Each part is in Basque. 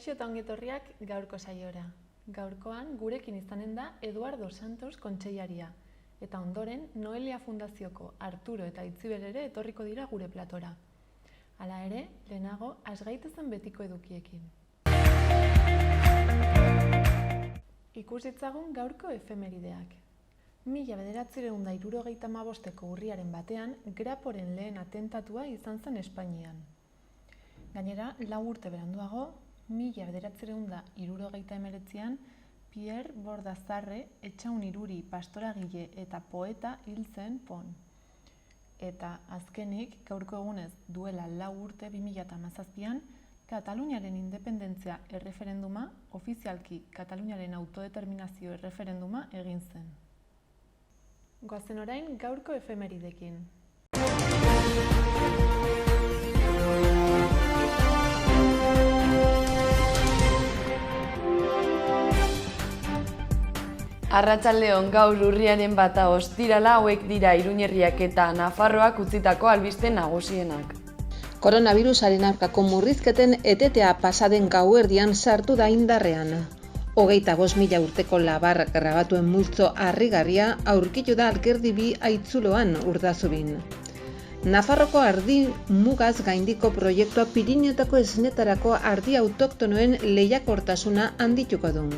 Kaixo eta ongetorriak gaurko saiora. Gaurkoan gurekin izanen da Eduardo Santos kontseilaria eta ondoren Noelia Fundazioko Arturo eta Itziber ere etorriko dira gure platora. Hala ere, lehenago has gaitezen betiko edukiekin. Ikus ditzagun gaurko efemerideak. 1975ko urriaren batean, Graporen lehen atentatua izan zen Espainian. Gainera, 4 urte beranduago, 1979an, Pierre Bordazarre, Etxaun Iruri, pastoragile eta poeta hil zen Pon. Eta azkenik, gaurko egunez duela 4 urte 2017an, Kataluniaren independentzia erreferenduma, ofizialki Kataluniaren autodeterminazio erreferenduma egin zen. Goazen orain gaurko efemeridekin. Arratsaldeon, gaur urriaren 1 ostirala, hauek dira Iruñerriak eta Nafarroak utzitako albiste nagusienak. Koronabirusaren aurkako murrizketen etetea pasaden gauerdian sartu da indarrean. 25.000 urteko labar grabatuen multzo harrigarria aurkitu da Alkerdi bi Aitzuloan Urdazubin. Nafarroko ardi mugaz gaindiko proiektua Pirinioetako esnetarako ardi autoktonoen lehiakortasuna handituko du.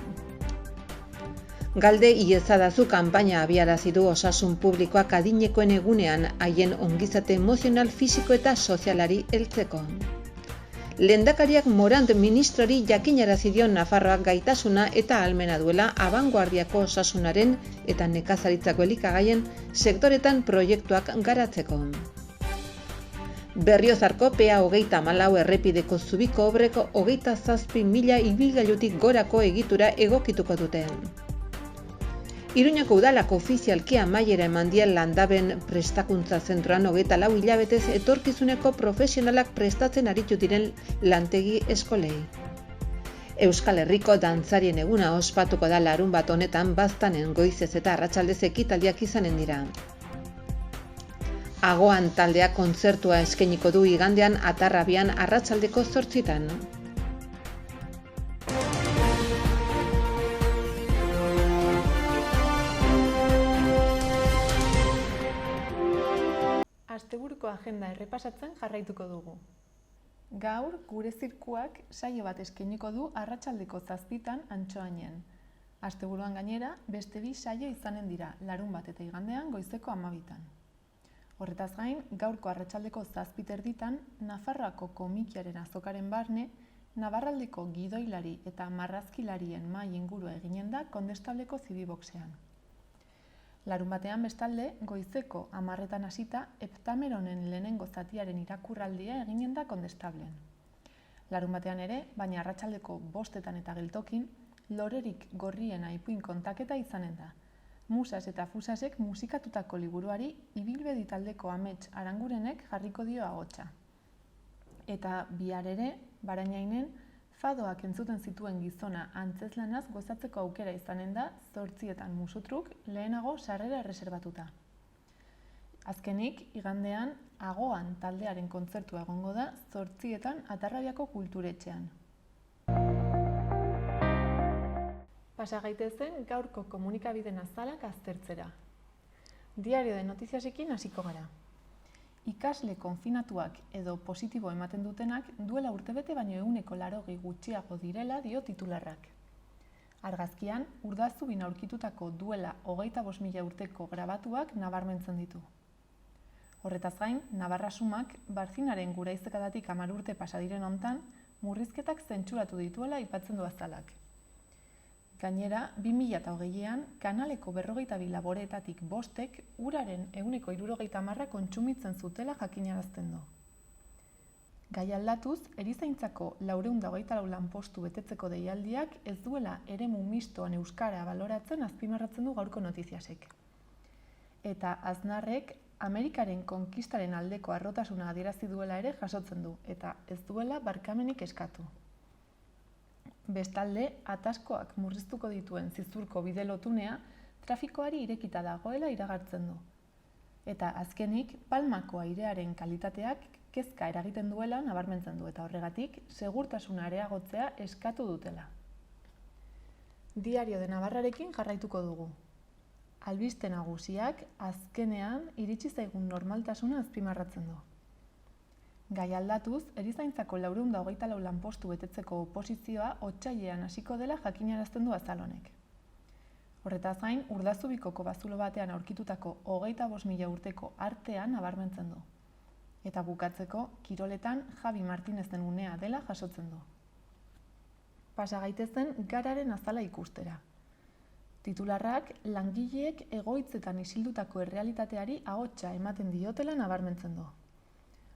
Galde iezadazu kanpaina abiarazi du osasun publikoak adinekoen egunean haien ongizate emozional, fisiko eta sozialari heltzeko. Lehendakariak Morant ministrori jakinarazi dio Nafarroak gaitasuna eta ahalmena duela abangoardiako osasunaren eta nekazaritzako elikagaien sektoretan proiektuak garatzeko. Berriozarko PA34 errepideko zubiko obreko 27.000 ibilgailutik gorako egitura egokituko dute. Iruñako udalako ofizialki amaiera eman die Landaben prestakuntza zentroan 24 hilabetez etorkizuneko profesionalak prestatzen aritu diren lantegi eskolei. Euskal Herriko dantzarien eguna ospatuko da larunbat honetan baztanen goizez eta arratsaldez ekitaldiak izanen dira. Agoan taldeak kontzertua eskainiko du igandean Atarrabian arratsaldeko 8:00. Asteburuko agenda errepasatzen jarraituko dugu. Gaur, gure zirkuak saio bat eskainiko du arratsaldeko 7:00 Antsoainen. Asteburuan gainera, beste 2 saio izanen dira, larunbat eta igandean goizeko 12:00. Horretaz gain, gaurko arratsaldeko 7:30 Nafarroako komikiaren azokaren barne, Navarraldeko gidoilari eta marrazkilarien mahai ingurua eginen da Kondestableko zibiboxean. Larunbatean bestalde, goizeko 10:00 hasita, Heptameronen lehenengo zatiaren irakurraldia eginen da Kondestablen. Larunbatean ere, baina arratsaldeko 5:00 eta geltokin, Lorerik gorrien ipuin kontaketa izanen da. Musas eta Fusasek musikatutako liburuari ibilbedi taldeko Amets Arangurenek jarriko dio ahotsa. Eta bihar ere, Barainainen, fadoak entzuten zituen gizona antzezlanaz gozatzeko aukera izanen da 8:00 musutruk, lehenago sarrera erreserbatuta. Azkenik, igandean, Agoan taldearen kontzertua egongo da 8:00 Atarrabiako kulturetxean. Pasa gaitezen gaurko komunikabideen azalak aztertzera. Diario de Notiziasekin hasiko gara. Ikasle konfinatuak edo positibo ematen dutenak duela urtebete baino 80% gutxiago direla dio titularrak. Argazkian, Urdazubin aurkitutako duela 25.000 urteko grabatuak nabarmentzen ditu. Horretaz gain, Navarra Sumak, Barzinaren guraizekadatik 10 urte pasa diren hontan, murrizketak zentsuratu dituela aipatzen du azalak. Gainera, 2020an, kanaleko 42 laboreetatik 5ek uraren 70% kontsumitzen zutela jakinarazten du. Gai aldatuz, erizaintzako 424 lanpostu betetzeko deialdiak ez duela eremu mistoan euskara baloratzen azpimarratzen du gaurko Notiziasek. Eta Aznarrek Amerikaren konkistaren aldeko harrotasuna adierazi duela ere jasotzen du, eta ez duela barkamenik eskatu. Bestalde, ataskoak murriztuko dituen Zizurko bide lotunea trafikoari irekita dagoela iragartzen du. Eta azkenik, Palmako airearen kalitateak kezka eragiten duela nabarmentzen du eta horregatik segurtasuna areagotzea eskatu dutela. Diario de Navarrarekin jarraituko dugu. Albiste nagusiak azkenean iritsi zaigun normaltasuna azpimarratzen du. Gai aldatuz, erizaintzako 424 lanpostu betetzeko oposizioa otsailean hasiko dela jakinarazten du azal honek. Horretaz gain, Urdazubikoko bazulo batean aurkitutako 25.000 urteko artean nabarmentzen du. Eta bukatzeko, kiroletan Javi Martinezen unea dela jasotzen du. Pasa gaitezen gararen azala ikustera. Titularrak langileek egoitzetan isildutako errealitateari ahotsa ematen diotela nabarmentzen du.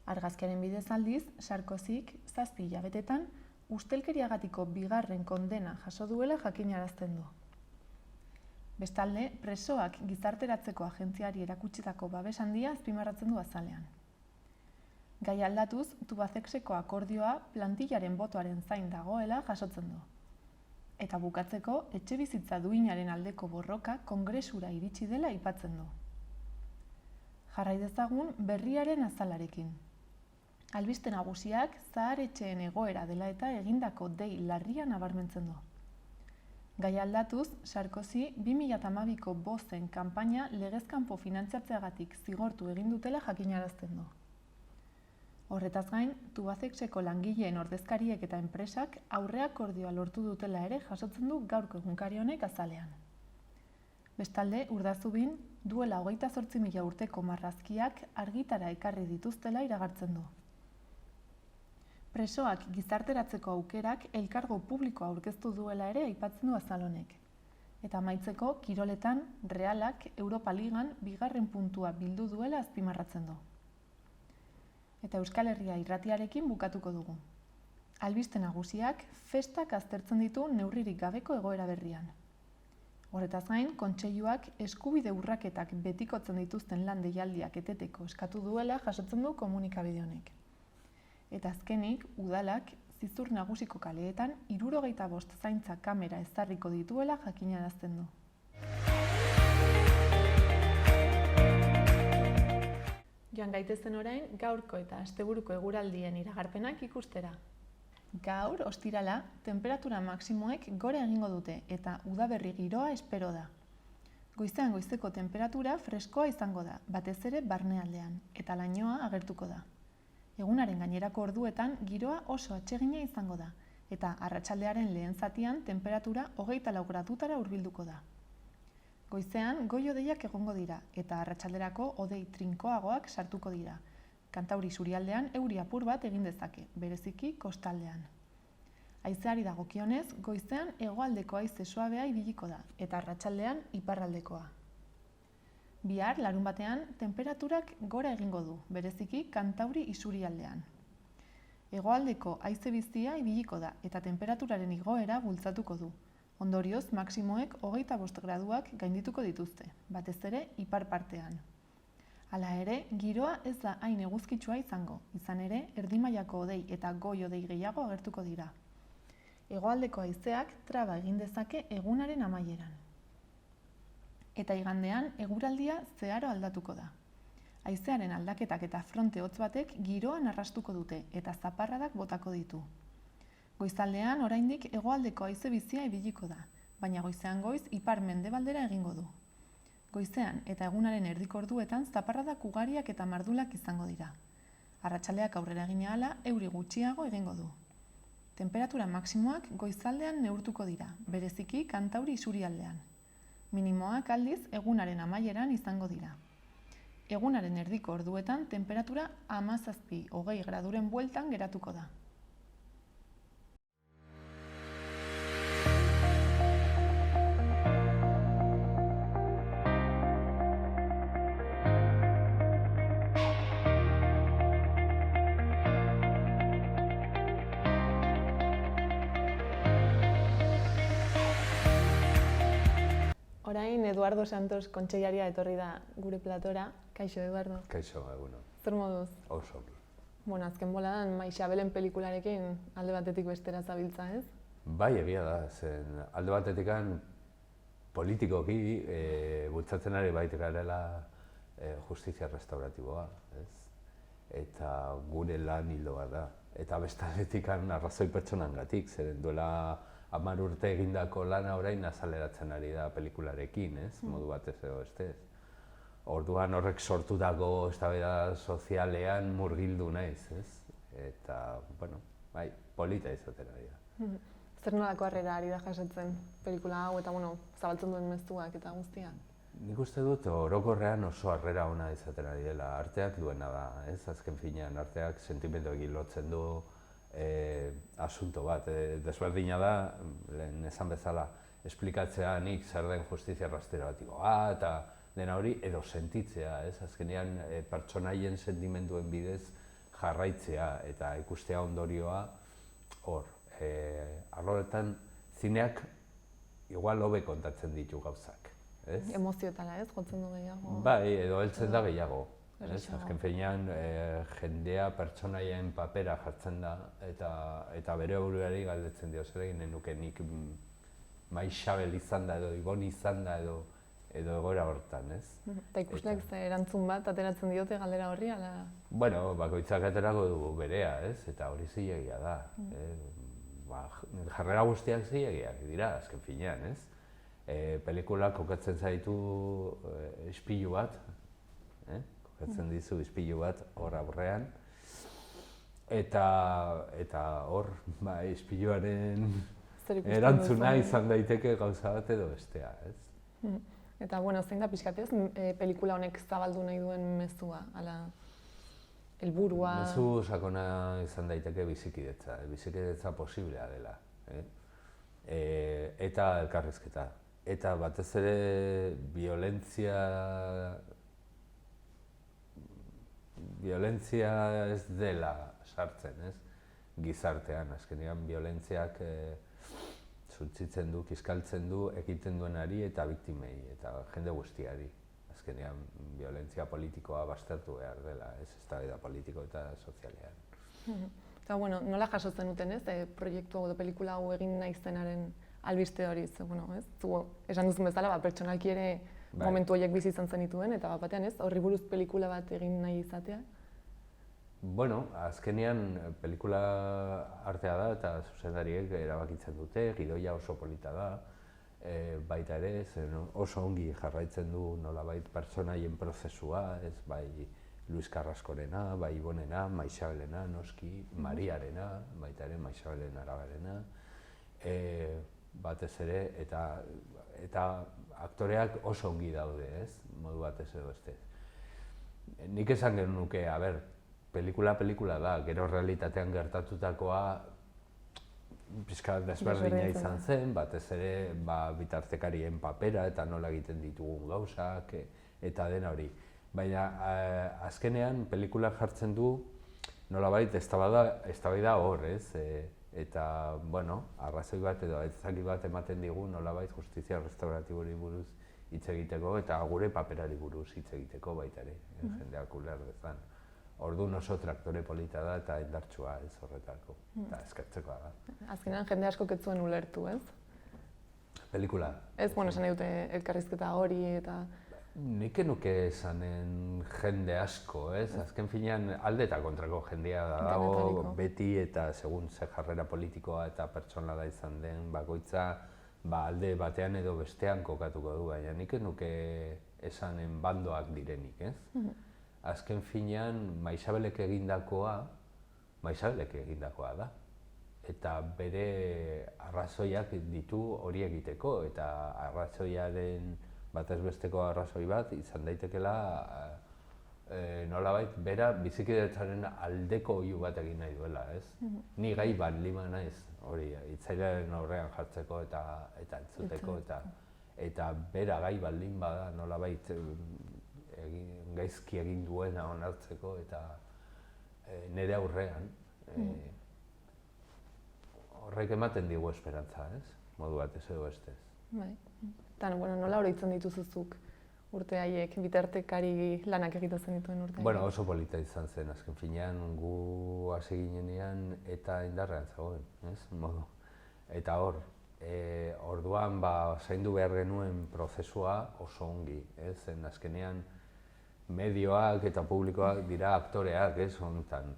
Argazkiaren bidez aldiz, Sarkozik 7 hilabetetan ustelkeriagatiko 2. kondena jaso duela jakinarazten du. Bestalde, presoak gizarteratzeko agentziari erakutsitako babes handia azpimarratzen du azalean. Gai aldatuz, Tubacexeko akordioa plantillaren botoaren zain dagoela jasotzen du. Eta bukatzeko, etxebizitza duinaren aldeko borroka kongresura iritsi dela aipatzen du. Jarrai dezagun berriaren azalarekin. Albiste nagusiak zahar-etxeen egoera dela eta egindako dei larria nabarmentzen du. Gai aldatuz, Sarkozy 2012ko bozen kanpaina legezkanpo finantziatzeagatik zigortu egin dutela jakinarazten du. Horretaz gain, Tubacexeko langileen ordezkariek eta enpresak aurreakordioa lortu dutela ere jasotzen du gaurko egunkari honek azalean. Bestalde, Urdazubin duela 28.000 urteko marrazkiak argitara ekarri dituztela iragartzen du. Presoak gizarteratzeko aukerak elkargo publikoa aurkeztu duela ere aipatzen du azal honek. Eta amaitzeko, kiroletan Realak Europa Ligan 2. puntua bildu duela azpimarratzen du. Eta Euskal Herria irratiarekin bukatuko dugu. Albiste nagusiak festak aztertzen ditu neurririk gabeko egoera berrian. Horretaz gain, kontseiluak eskubide urraketak betikotzen dituzten lan deialdiak eteteko eskatu duela jasotzen du komunikabide honek. Eta azkenik, udalak Zizur Nagusiko kaleetan 75 zaintza kamera ezarriko dituela jakinarazten du. Joan gaitezen orain, gaurko eta asteburuko eguraldien iragarpenak ikustera. Gaur, ostirala, tenperatura maksimoek gora egingo dute eta udaberri giroa espero da. Goizean goizeko temperatura freskoa izango da, batez ere barnealdean, eta lainoa agertuko da. Egunaren gainerako orduetan giroa oso atsegina izango da, eta arratsaldearen lehen zatian temperatura 24 gradutara hurbilduko da. Goizean goi-hodeiak egongo dira, eta arratsalderako hodei trinkoagoak sartuko dira. Kantauri isurialdean euri apur bat egin dezake, bereziki kostaldean. Haizeari dagokionez, goizean hegoaldeko haize suabea ibiliko da, eta arratsaldean iparraldekoa. Bihar, larunbatean, temperaturak gora egingo du, bereziki kantauri isurialdean. Hegoaldeko haize bizia ibiliko da, eta temperaturaren igoera bultzatuko du. Ondorioz, maksimoek 25 graduak gaindituko dituzte, batez ere ipar partean. Hala ere, giroa ez da hain eguzkitsua izango, izan ere, erdi-mailako hodei eta goi-hodei gehiago agertuko dira. Hegoaldeko haizeak traba egin dezake egunaren amaieran. Eta igandean, eguraldia zeharo aldatuko da. Haizearen aldaketak eta fronte hotz batek giroan arrastuko dute eta zaparradak botako ditu. Goizaldean oraindik hegoaldeko haize bizia ibiliko da, baina goizean goiz ipar-mendebaldera egingo du. Goizean eta egunaren erdiko orduetan zaparradak ugariak eta mardulak izango dira. Arratsaldeak aurrera egin ahala euri gutxiago egingo du. Temperatura maksimoak goizaldean neurtuko dira, bereziki kantauri isurialdean. Minimoak aldiz egunaren amaieran izango dira. Egunaren erdiko orduetan temperatura 17-20 graduren bueltan geratuko da. Orain, Eduardo Santos kontseilaria etorri da gure platora. Kaixo, Eduardo. Kaixo, eguno. Zer moduz? Oso. Bueno, azken boladan Maixabelen pelikularekin alde batetik bestera zabiltza, ez? Bai, egia da, zen alde batetikan politikoki bultzatzen ari bait garela justizia restauratiboa, ez? eta gure lan hildoa da. Eta bestaldetik arrazoi pertsonangatik, zeren duela 10 urte egindako lana orain azaleratzen ari da pelikularekin, ez? Modu batez edo bestez. Orduan horrek sortutako eztabaida sozialean murgildu naiz, ez? Eta, bueno, bai, polita izaten ari da. Zer nolako harrera ari da jasotzen pelikula hau eta zabaltzen duen mezuak eta guztia? Nik uste dut orokorrean oso harrera ona izaten ari dela. Arteak duena da, ez? Azken finean, arteak sentimenduekin lotzen du asunto bat. Desberdina da, lehen esan bezala, esplikatzea nik zer den justizia rastreratikoa eta dena hori edo sentitzea, ez? Azkenean pertsonaien sentimenduen bidez jarraitzea eta ikustea ondorioa hor. Arloretan zineak igual hobe kontatzen ditu gauzak, ez? Emozioetara, ez? Jotzen du gehiago? Bai, edo heltzen da gehiago. Azken finean, jendea pertsonaien papera jartzen da eta bere buruari galdetzen dio, zer egin nuke nik Maixabel izan da edo Ibon izan da edo egoera hortan, ez? Eta ikusleak erantzun bat ateratzen diote galdera horri, ala? Bueno, bakoitzak aterako du berea, ez? Eta hori zilegia da. Jarrera guztiak zilegiak dira, azken finean, ez? Pelikulak kokatzen zaitu ispilu bat, kokatzen dizu ispilu bat hor aurrean, eta hor, ispiluaren erantzuna izan daiteke gauza bat edo bestea, ez? Eta, zein da pixkatez, pelikula honek zabaldu nahi duen mezua, ala, helburua? Mezu sakona izan daiteke bizikidetza posiblea dela, eta elkarrizketa. Eta batez ere violentzia ez dela sartzen, ez? Gizartean, azkenean violentziak suntsitzen du, kiskaltzen du, egiten duenari eta biktimei, eta jende guztiari. Azkenean, violentzia politikoa baztertu behar dela, ez eztabaida politiko eta sozialean. Eta, nola jasotzen duten, ez? Proiektu edo pelikula hau egin nahi zenaren albiste hori, ez? Zu esan duzun bezala, pertsonalki ere momentu horiek bizi izan zenituen, eta batean, ez? Horri buruz pelikula bat egin nahi izatea? Azkenean pelikula artea da eta zuzendariek erabakitzen dute, gidoia oso polita da, baita ere, oso ongi jarraitzen du nolabait pertsonaien prozesua, ez bai Luis Carrascorena, bai Ibonena, Maixabelena, noski, Mariarena, baita ere Maixabelen arabarena, batez ere, eta aktoreak oso ongi daude, ez, modu batez edo bestez. Nik esan genuke, pelikula da, gero realitatean gertatutakoa pixka desberdina izan zen, batez ere bitartekarien papera eta nola egiten ditugun gauzak eta dena hori. Baina azkenean pelikulak jartzen du nolabait eztabaida hor, ez? Eta, arrazoi bat edo aitzaki bat ematen digu nolabait justizia restauratibori buruz hitz egiteko eta gure paperari buruz hitz egiteko baita ere, jendeak uler dezan. Orduan oso traktore polita da eta indartsua ez horretako, eta eskertzekoa da. Azkenean jende asko ez zuen ulertu, ez? Pelikula. Ez, esan dute elkarrizketa hori eta... Nik nuke esanen jende asko, ez? Azken finean alde eta kontrako jendea dago beti eta segun ze jarrera politikoa eta pertsonala izan den bakoitza alde batean edo bestean kokatuko du, baina nik nuke esanen bandoak direnik, ez? Azken finean, Maixabelek egindakoa da. Eta bere arrazoiak ditu hori egiteko, eta arrazoiaren batez besteko arrazoi bat izan daitekela nolabait bera bizikidetzaren aldeko oihu bat egin nahi duela, ez? Ni gai balima naiz hori, hitzailaren aurrean jartzeko eta entzuteko, eta bera gai baldin bada nolabait gaizki egin duena onartzeko eta nire aurrean horrek ematen digu esperantza, ez? Modu batez edo bestez. Bai. Eta nola oroitzen dituzuzuk urte haiek, bitartekari lanak egiten zenituen urte haiek? Oso polita izan zen, azken finean gu hasi ginenean eta indarrean zegoen, ez? Modu. Eta hor, orduan zaindu behar genuen prozesua oso ongi, ez? Azkenean medioak eta publikoak dira aktoreak, ez, honetan,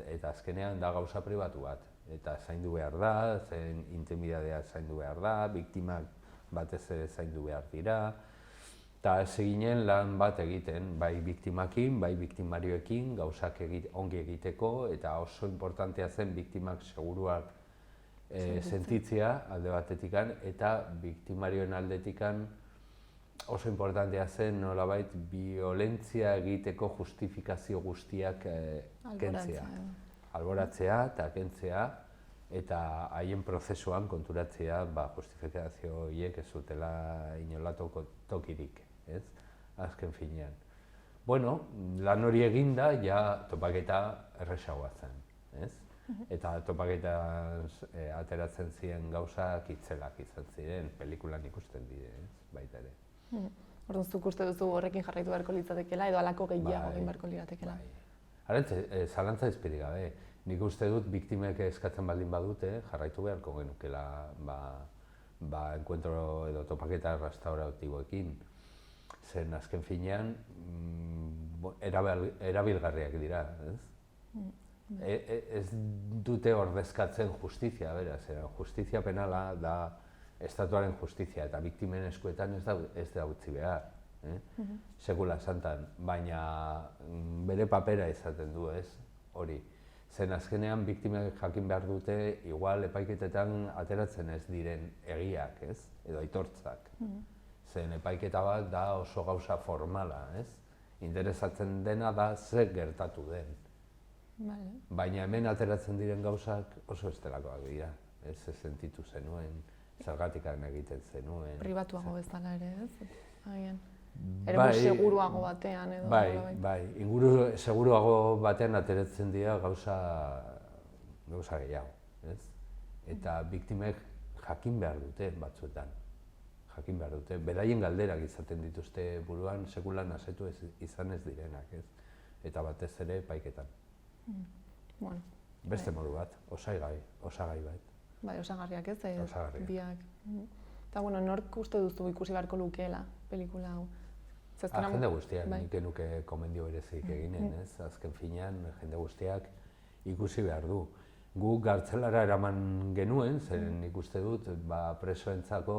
eta azkenean da gauza pribatu bat. Eta zaindu behar da, zen intimidadea zaindu behar da, biktimak batez ere zaindu behar dira, eta ez ginen lan bat egiten, bai biktimakin, bai biktimarioekin, gauzak ongi egiteko, eta oso importantea zen biktimak seguruak sentitzea alde batetikan, eta biktimarioen aldetikan oso importantea zen nolabait violentzia egiteko justifikazio guztiak kentzea. Alboratzea eta kentzea, eta haien prozesuan konturatzea justifikazio horiek ez zutela inolako tokirik, ez? Azken finean. Bueno, lan hori eginda, ja topaketa erresagoa zen, ez? Eta topaketan ateratzen ziren gauzak itzelak izan ziren, pelikulan ikusten diren, baita ere. Orduan, zuk uste duzu horrekin jarraitu beharko litzatekeela edo halako gehiago egin beharko liratekeela? Arantz, zalantza izpirik gabe. Nik uste dut biktimek eskatzen baldin badute, jarraitu beharko genukela enkuentro edo topaketa restauratiboekin. Zen azken finean erabilgarriak dira, ez? Ez dute ordezkatzen justizia, beraz, justizia penala da estatuaren justizia eta biktimen eskuetan ez da utzi behar. Sekula santan, baina bere papera izaten du, ez? Hori. Zen azkenean biktimek jakin behar dute, igual epaiketetan ateratzen ez diren egiak, ez? Edo aitortzak. Zen epaiketa bat da oso gauza formala, ez? Interesatzen dena da zer gertatu den. Baina hemen ateratzen diren gauzak oso estelakoak dira. Ez sentitu zenuen, zergatikan egiten zenuen. Pribatuago bezala ere, ez? Ere seguruago batean edo... Bai, inguru seguruago batean ateratzen dira gauza gehiago, ez? Eta biktimek jakin behar dute batzuetan. Jakin behar dute. Beraien galderak izaten dituzte buruan sekulan asetu izan ez direnak, ez? Eta batez ere epaiketan. Beste modu bat, osagai bat. Bai, osagarriak ez, biak. Eta, nork uste duzu ikusi beharko lukeela pelikula hau? Jende guztiak, nik genuke komendio berezik eginen, ez? Azken finean, jende guztiak ikusi behar du. Gu gartzelara eraman genuen, zeren nik uste dut, presoentzako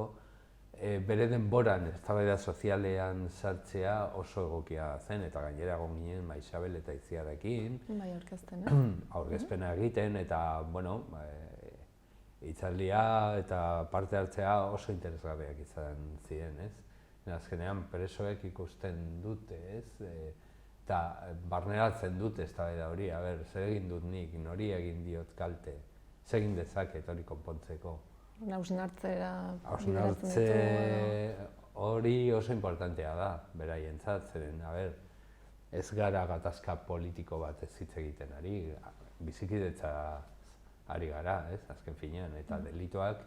bere denboran eztabaida sozialean sartzea oso egokia zen, eta gainera egon ginen Maixabel eta Itziarrekin. Bai, aurkezten, aurkezpena egiten, eta, hitzaldia eta parte hartzea oso interesgarriak izan ziren, ez? Azkenean presoek ikusten dute, ez? Eta barneratzen dute eztabaida hori, zer egin dut nik, nori egin diot kalte, zer egin dezaket hori konpontzeko. Hausnartzera bideratzen ditu. Hori oso importantea da, beraientzat, zeren, ez gara gatazka politiko bat ez hitz egiten ari, bizikidetza ari gara, ez, azken finean, eta delituak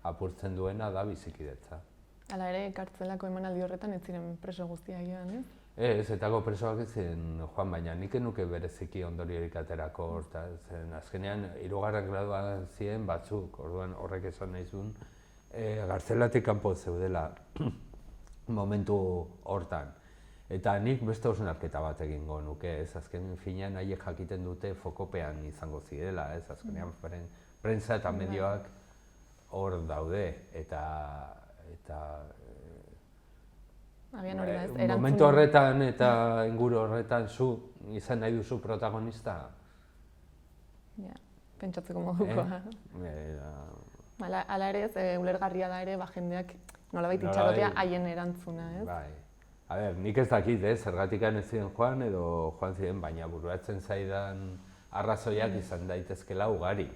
apurtzen duena da bizikidetza. Hala ere, kartzelako emanaldi horretan ez ziren preso guztiak joan, ez? Ez, etako presoak ez ziren joan, baina nik enuke bereziki ondoriorik aterako, zen azkenean, 3. graduan ziren batzuk, orduan horrek esan nahi zuen, gartzelatik kanpo zeudela momentu hortan. Eta nik beste hausnarketa bat egingo nuke, ez, azken finean haiek jakiten dute fokopean izango zirela, ez, azkenean prentsa eta medioak hor daude, eta momentu horretan eta inguru horretan zu izan nahi duzu protagonista? Pentsatzeko modukoa. Hala ere ez, ulergarria da ere, jendeak nolabait itxarotea haien erantzuna, ez? Bai. Nik ez dakit, zergatikan ez ziren joan edo joan ziren, baina buruatzen zaidan arrazoiak izan daitezkela ugari,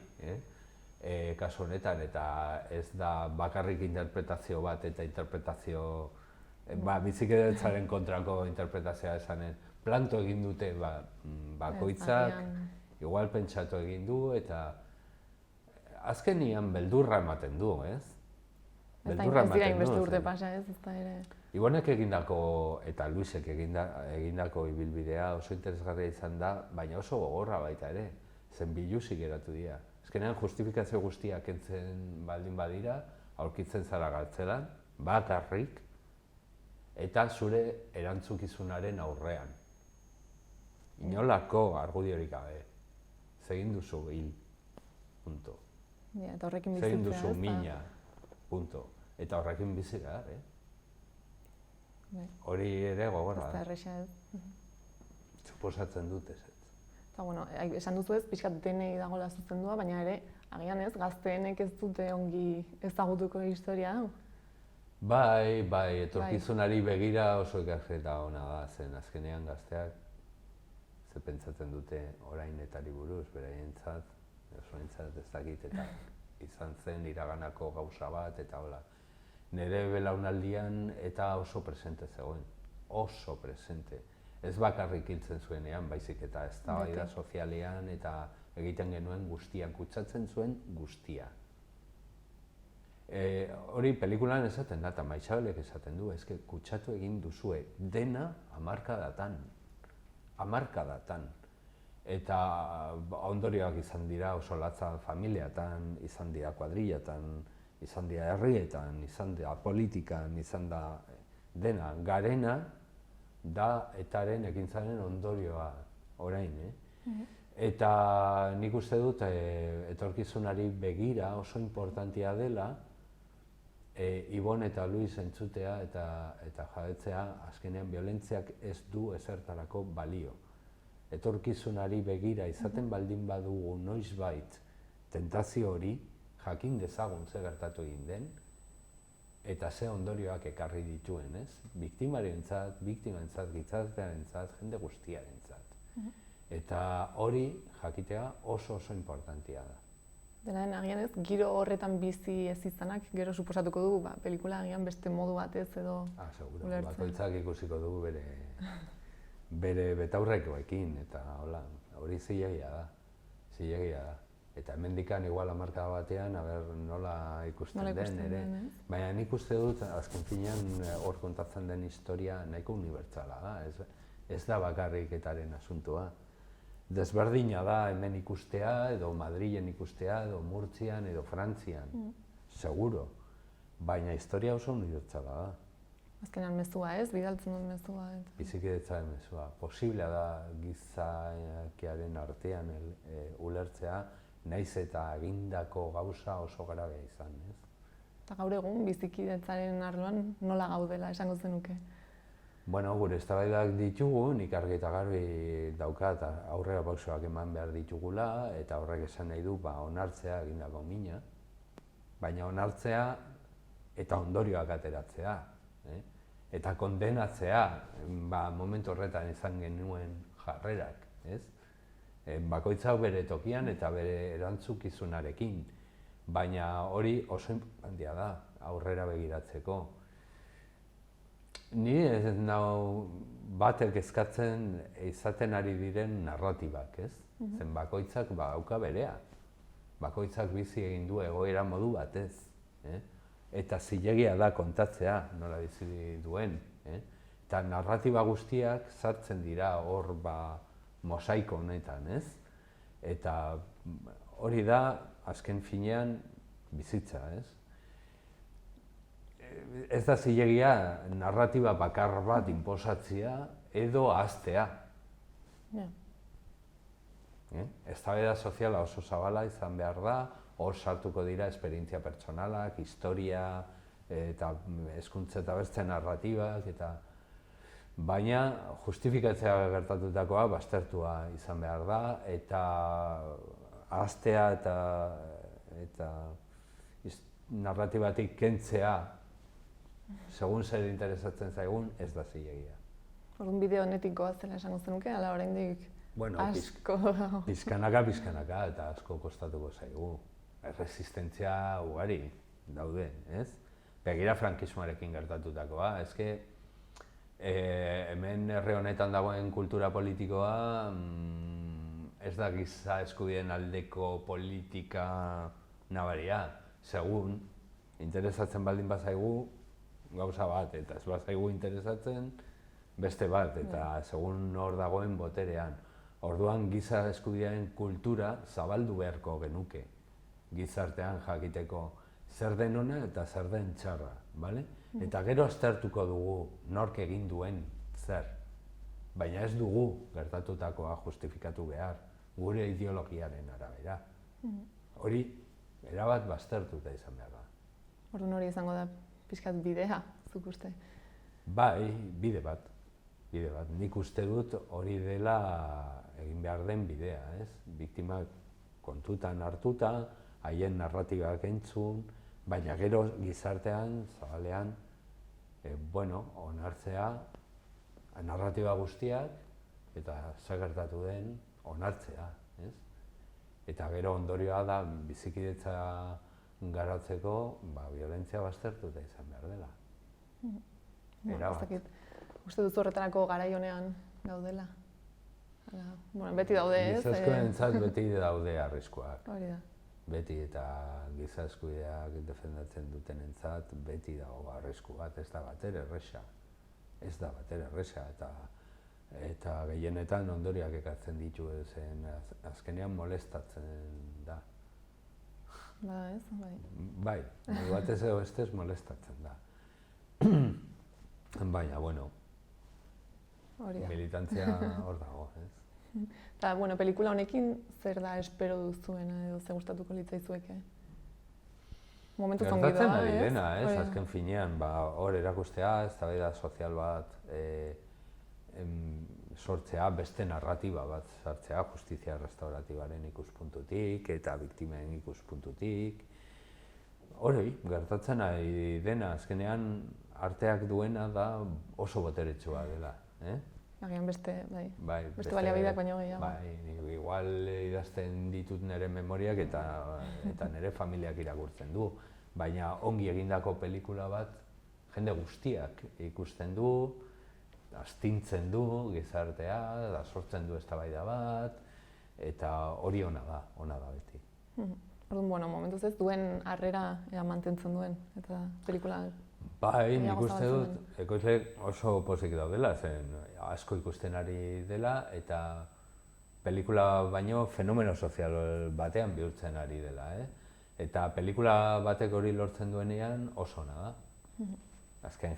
kasu honetan, eta ez da bakarrik interpretazio bat eta interpretazio bizikidetzaren kontrako interpretazioa esanen. Planto egin dute bakoitzak, igual pentsatu egin du, eta azkenian beldurra ematen du, ez? Ez dira inbeste urte pasa, ez da ere. Ibonek egindako eta Luisek egindako ibilbidea oso interesgarria izan da, baina oso gogorra baita ere, zen biluzik geratu dira. Azkenean justifikazio guztiak kentzen baldin badira, aurkitzen zara gartzelan, bakarrik, eta zure erantzukizunaren aurrean. Inolako argudiorik gabe. Zegin duzu hil, punto. Ja, eta horrekin Zegin bizitzea, duzu ez da? mina, punto. Eta horrekin bizi gara, Bai, Hori ere gogorra ez da da. erresa ez. Suposatzen dut ez. Eta, bueno, esan duzu ez, pixkat denei dagoela zuzendua, baina ere, agian ez, gazteenek ez dute ongi ezagutuko historia hau. Bai, etorkizunari begira oso ikasketa ona da, zen azkenean gazteak ze pentsatzen dute orainetari buruz, beraientzat, osoentzat ez dakit, eta izan zen iraganako gauza bat, eta hola. Nire belaunaldian eta oso presente zegoen, oso presente. Ez bakarrik hiltzen zuenean, baizik eta eztabaida sozialean eta egiten genuen guztia, kutsatzen zuen guztia. Hori pelikulan esaten da, eta Maixabelek esaten du, eske kutsatu egin duzue dena hamarkadatan. Eta ondorioak izan dira oso latza familiatan, izan dira kuadrillatan, izan dira herrietan, izan dira politikan, izan da dena. Garena da etaren ekintzaren ondorioa orain, Eta nik uste dut etorkizunari begira oso importantia dela Ibon eta Luis entzutea eta jabetzea azkenean biolentziak ez du ezertarako balio. Etorkizunari begira izaten baldin badugu noizbait tentazio hori, jakin dezagun ze gertatu egin den, eta ze ondorioak ekarri dituen, ez? Biktimarentzat, gizartearentzat, jende guztiarentzat. Eta hori jakitea oso importantia da. Dena den, agian ez, giro horretan bizi ez izanak, gero suposatuko dugu, pelikula agian beste modu batez edo Seguro, ulertzen. bakoitzak ikusiko dugu bere betaurrekoekin, eta hola, hori zilegia da. Eta hemendikan igual hamarkada batean, nola ikusten den ere. Baina nik uste dut, azken finean hor kontatzen den historia nahiko unibertsala da, ez da bakarrik etaren asuntua. Desberdina da hemen ikustea, edo Madrilen ikustea, edo Murtzian, edo Frantzian, seguro. Baina historia oso unibertsala da. Azkenean mezua ez, bidaltzen duen mezua. Bizikidetzaren mezua. Posiblea da gizakiaren artean ulertzea, naiz eta egindako gauza oso garabea izan, ez? Eta gaur egun bizikidetzaren arloan nola gaudela esango zenuke? Bueno, gure eztabaidak ditugu, nik argi eta garbi daukat aurrera pausoak eman behar ditugula, eta horrek esan nahi du onartzea egindako mina, baina onartzea eta ondorioak ateratzea, eta kondenatzea momentu horretan izan genuen jarrerak, ez? Bakoitzak bere tokian eta bere erantzukizunarekin, baina hori oso importantea da aurrera begiratzeko. Ni ez nau batek eskatzen izaten ari diren narratibak, ez? Zen bakoitzak dauka berea. Bakoitzak bizi egin du egoera modu batez. Eta zilegia da kontatzea nola bizi duen. Eta narratiba guztiak sartzen dira hor mosaiko honetan, ez? Eta hori da azken finean bizitza, ez? Ez da zilegia narratiba bakar bat inposatzea edo ahaztea. Eztabaida soziala oso zabala izan behar da, hor sartuko dira esperientzia pertsonalak, historia, eta hezkuntza eta beste narratibak, baina justifikatzea gertatutakoa baztertua izan behar da, eta ahaztea eta narratibatik kentzea segun zer interesatzen zaigun, ez da zilegia. Orduan bideo honetik goazela esango zenuke, ala oraindik asko dago. Pizkanaka, eta asko kostatuko zaigu. Resistentzia ugari daude, ez? Begira frankismoarekin gertatutakoa, ezke hemen herri honetan dagoen kultura politikoa ez da giza eskubideen aldeko politika nabaria. Segun, interesatzen baldin bazaigu, gauza bat, eta ez bazaigu interesatzen beste bat, eta segun hor dagoen boterean. Orduan giza eskubideen kultura zabaldu beharko genuke, gizartean jakiteko zer den ona eta zer den txarra, bale? Eta gero aztertuko dugu nork egin duen zer. baina ez dugu gertatutakoa justifikatu behar, gure ideologiaren arabera. Hori, erabat baztertuta izan behar da. Orduan hori izango da pixkat bidea, zuk uste? Bai, bide bat. Nik uste dut hori dela egin behar den bidea, ez? Biktimak kontutan hartuta, haien narratibak entzun, baina gero gizartean, zabalean, onartzea narratiba guztiak eta zer gertatu den onartzea, ez? Eta gero ondorioa da bizikidetza garatzeko, violentzia baztertuta izan behar dela. Erabat. Uste duzu horretarako garai honean gaudela? Beti daude, ez? Gizaskoentzat beti daude arriskuak. Hori da. Beti eta giza eskubideak defendatzen dutenentzat beti dago arrisku bat, ez da batere erresa. Ez da batere erresa eta gehienetan ondoriak ekartzen ditu zen azkenean molestatzen da. Ez? Bai. Bai, batez edo bestez molestatzen da. Baina, militantzia hor dago, ez? Eta, pelikula honekin zer da espero duzuena edo zer gustatuko litzaizueke? Momentuz ongi doa, ez? Gertatzen ari dena, ez? Azken finean, hor erakustea, eztabaida sozial bat sortzea, beste narratiba bat sartzea, justizia restauratibaren ikuspuntutik eta biktimen ikuspuntutik. Hori, gertatzen ari dena, azkenean arteak duena da oso boteretsua dela. Agian beste baliabideak baino gehiago. Bai, igual idazten ditut nire memoriak eta nire familiak irakurtzen du. Baina ongi egindako pelikula bat jende guztiak ikusten du, astintzen du gizartea, sortzen du eztabaida bat, eta hori ona da beti. Orduan, momentuz ez duen harrera mantentzen duen, eta pelikula... Bai, nik uste dut, ekoizleek oso pozik daudela, zen asko ikusten ari dela, eta pelikula baino fenomeno sozial batean bihurtzen ari dela, Eta pelikula batek hori lortzen duenean oso ona da. Azken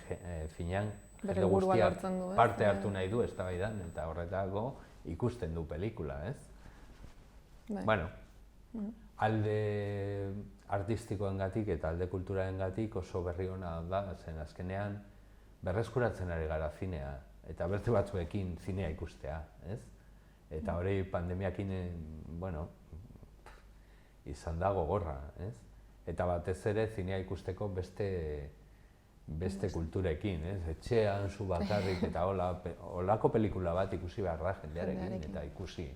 finean, jende guztiak parte hartu nahi du eztabaidan, eta horretako ikusten du pelikula, ez? Bueno, alde artistikoengatik eta alde kulturarengatik oso berri ona da, zen azkenean berreskuratzen ari gara zinea, eta beste batzuekin zinea ikustea, ez? Eta hori pandemiakin, izan da gogorra, ez? Eta batez ere zinea ikusteko beste kulturekin, ez? Etxean, zu bakarrik eta holako pelikula bat ikusi behar da jendearekin, eta ikusi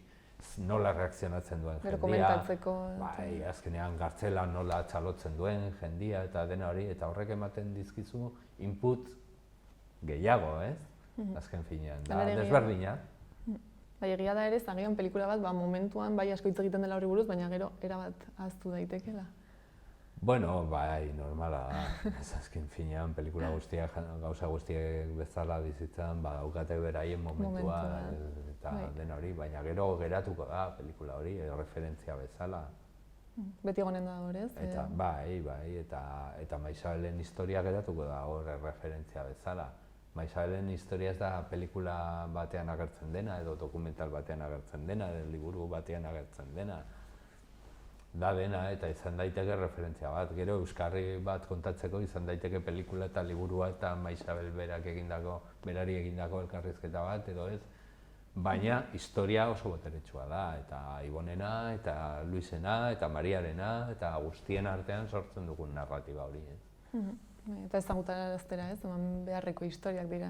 nola reakzionatzen duen jendia. Komentatzeko. Bai, azkenean gartzela nola txalotzen duen jendia eta dena hori, eta horrek ematen dizkizu input gehiago, ez? Azken finean, da desberdina. Bai, egia da ere, zagian pelikula bat, momentuan bai asko hitz egiten dela horri buruz, baina gero erabat ahaztu daitekela. Bueno, bai, normala da. Ez azken finean, pelikula guztiak, gauza guztiek bezala bizitzan, daukate beraien momentua eta den hori, baina gero geratuko da pelikula hori, referentzia bezala. Beti egonen da hor, ez? Eta bai, eta Maisabelen historia geratuko da hor referentzia bezala. Maisabelen historia ez da pelikula batean agertzen dena, edo dokumental batean agertzen dena, edo liburu batean agertzen dena. Da dena eta izan daiteke referentzia bat. Gero euskarri bat kontatzeko izan daiteke pelikula eta liburua eta Maisabel berari egindako elkarrizketa bat, edo ez. Baina historia oso boteretsua da, eta Ibonena, eta Luisena, eta Mariarena, eta guztien artean sortzen dugun narratiba hori. Eta ezagutaraztera, ez? Eman beharreko historiak dira.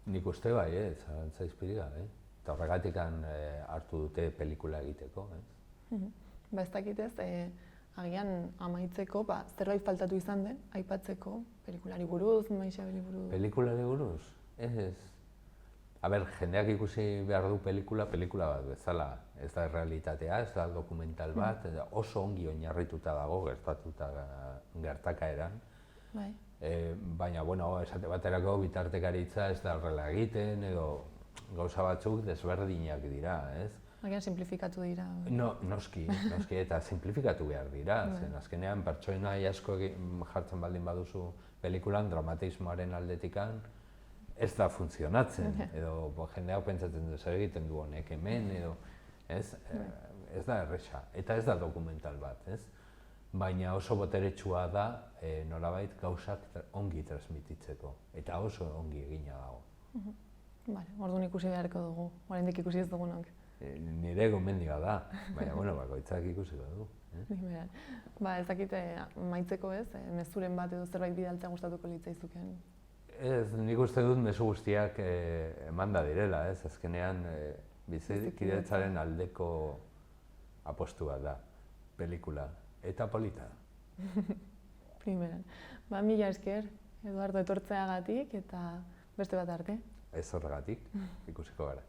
Nik uste bai, zalantza izpirik gabe. Eta horregatik hartu dute pelikula egiteko. Ez dakitez, agian amaitzeko, zerbait faltatu izan den, aipatzeko pelikulari buruz, Maisabeli buruz. Pelikulari buruz? Ez. Jendeak ikusi behar du pelikula bat bezala. Ez da realitatea, ez da dokumental bat, oso ongi oinarrituta dago gertakaeran. Baina, esate baterako bitartekaritza ez da horrela egiten, edo gauza batzuk desberdinak dira, ez? Agian simplifikatu dira. Noski, eta simplifikatu behar dira. Zen azkenean pertsona asko jartzen baldin baduzu pelikulan, dramatismoaren aldetikan, ez da funtzionatzen, edo jendeak pentsatzen du zer egiten du honek hemen, edo ez da erresa, eta ez da dokumental bat, ez? Baina oso boteretsua da nolabait gauzak ongi transmititzeko, eta oso ongi egina dago. Bale, orduan ikusi beharko dugu, oraindik ikusi ez dugunok. Nire gomendia da, baina bakoitzak ikusiko du. Ba, ez dakite maitzeko ez, mezuren bat edo zerbait bidaltzea gustatuko litzaizuken. Ez, nik uste dut mezu guztiak emanda direla, ez? Azkenean bizikidetzaren aldeko apostu bat da, pelikula, eta polita. Primeran. Ba, mila esker, Eduardo, etortzeagatik eta beste bat arte. Ez horregatik, ikusiko gara.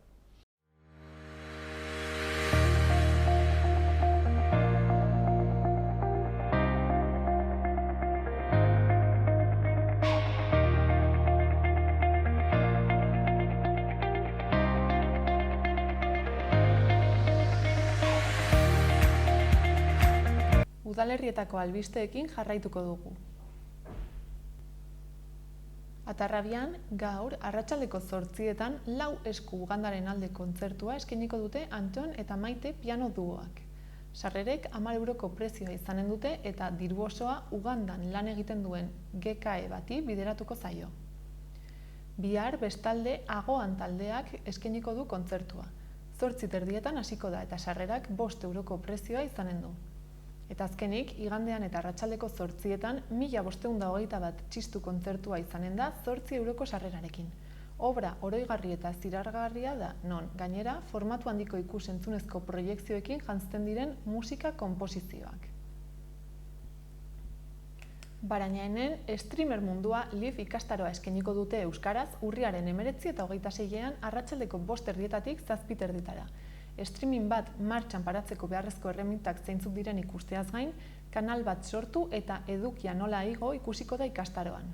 Udalerrietako albisteekin jarraituko dugu. Atarrabian, gaur, arratsaldeko 8etan 4 esku Ugandaren alde kontzertua eskainiko dute Anton eta Maite piano duoak. Sarrerek 10 euroko prezioa izanen dute eta diru osoa Ugandan lan egiten duen GKE bati bideratuko zaio. Bihar bestalde Agoan taldeak eskainiko du kontzertua. 8:30 hasiko da eta sarrerak 5 euroko prezioa izanen du. Eta azkenik, igandean eta arratsaldeko 8etan 1521 txistu kontzertua izanen da 8 euroko sarrerarekin. Obra oroigarri eta zirargarria da, non, gainera, formatu handiko ikus-entzunezko proiekzioekin janzten diren musika konposizioak. Barainaenen streamer mundua live ikastaroa eskainiko dute euskaraz urriaren 19 eta 26ean arratsaldeko 5:30 7:30. Streaming bat martxan paratzeko beharrezko erremintak zeintzuk diren ikusteaz gain, kanal bat sortu eta edukia nola igo ikusiko da ikastaroan.